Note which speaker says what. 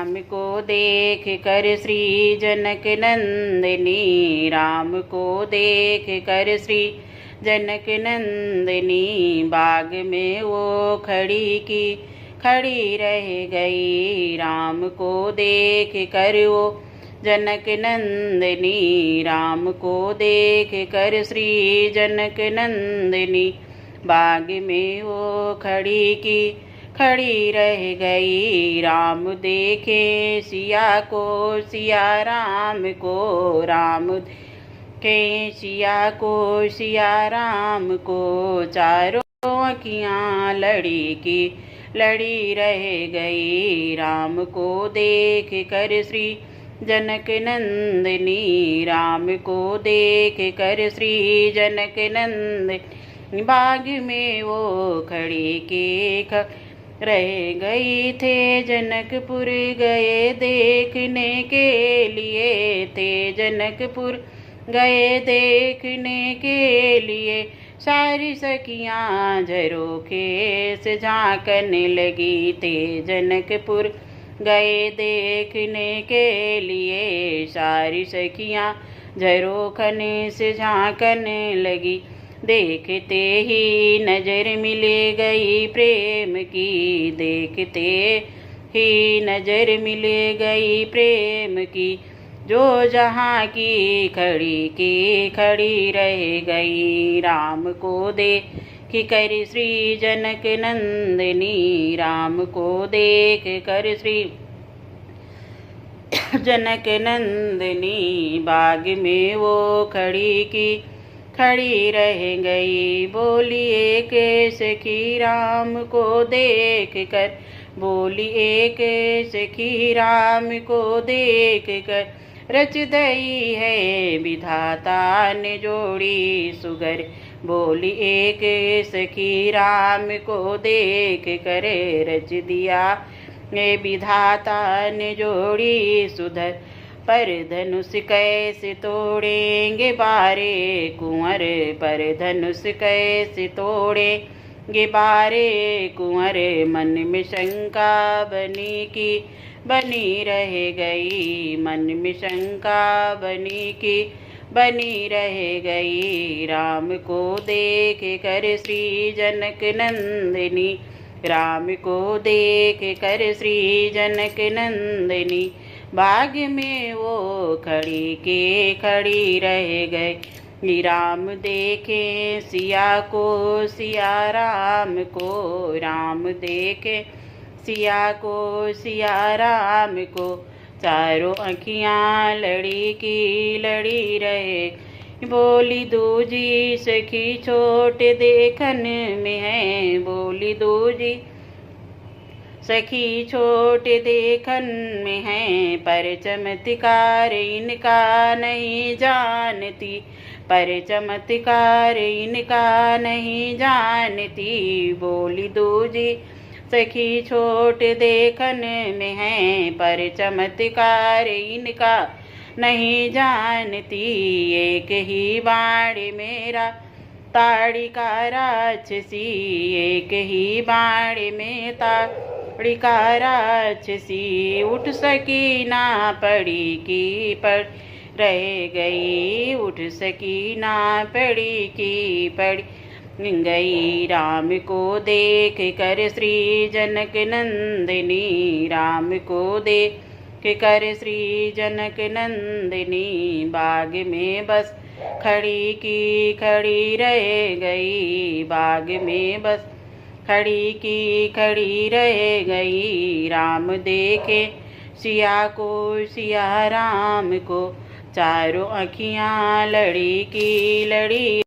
Speaker 1: राम को देख कर श्री जनक नंदिनी, राम को देख कर श्री जनक नंदिनी बाग में वो खड़ी रह गई। राम को देख कर वो जनक नंदिनी, राम को देख कर श्री जनक नंदिनी बाग में वो खड़ी रह गई। राम देखे सिया को, सिया राम को, राम के सिया को, सिया राम को, चारों अखियाँ लड़ी रह गई। राम को देख कर श्री जनक नंदिनी, राम को देख कर श्री जनक नंदिनी बाग में वो रह गई थे। जनकपुर गए देखने के लिए थे, जनकपुर गए देखने के लिए, सारी सखियाँ झरोखे से झांकने लगी थे। जनकपुर गए देखने के लिए, सारी सखियाँ झरोखने से झांकने लगी। देखते ही नजर मिल गई प्रेम की, देखते ही नजर मिल गई प्रेम की, जो जहाँ की खड़ी रह गई। राम को देख कर श्री जनक नंदिनी, राम को देख कर श्री जनक नंदिनी बाग में वो खड़ी रह गई। बोली एक सखी राम को देख कर, बोली एक सखी राम को देख कर, रच दई है विधाता ने जोड़ी सुगर। बोली एक सखी राम को देख कर, रच दिया ने विधाता ने जोड़ी सुधर। पर धनुष कैसे तोड़ेंगे बारे कुंवर, पर धनुष कैसे तोड़ेंगे बारे कुंवर, मन में शंका बनी रह गई, मन में शंका बनी रह गई। राम को देख कर श्री जनक नंदिनी, राम को देख कर श्री जनक नंदिनी बाग में वो खड़ी रह गए। राम देखे सिया को, सिया राम को, राम देखे सिया को, सिया राम को, चारों अखियाँ लड़ी रहे। बोली दूजी सखी छोट देखन में है, बोली दूजी सखी छोट देखन में है, पर चमत्कार इनका नहीं जानती, पर चमत्कार इनका नहीं जानती। बोली दूजी सखी छोट देखन में है, पर चमत्कार इनका नहीं जानती। एक ही बाण मेरा ताड़िका राक्षसी, एक ही बाण में ताड़िका राक्षसी, उठ सकी ना पड़ी की पड़ रह गई, उठ सकी ना पड़ी की पड़ गई। राम को देख कर श्री जनक नंदिनी, राम को देख कर श्री जनक नंदिनी बाग में बस खड़ी रह गई, बाग में बस खड़ी रह गई। राम देखे सिया को, सिया राम को, चारों अखियाँ लड़ी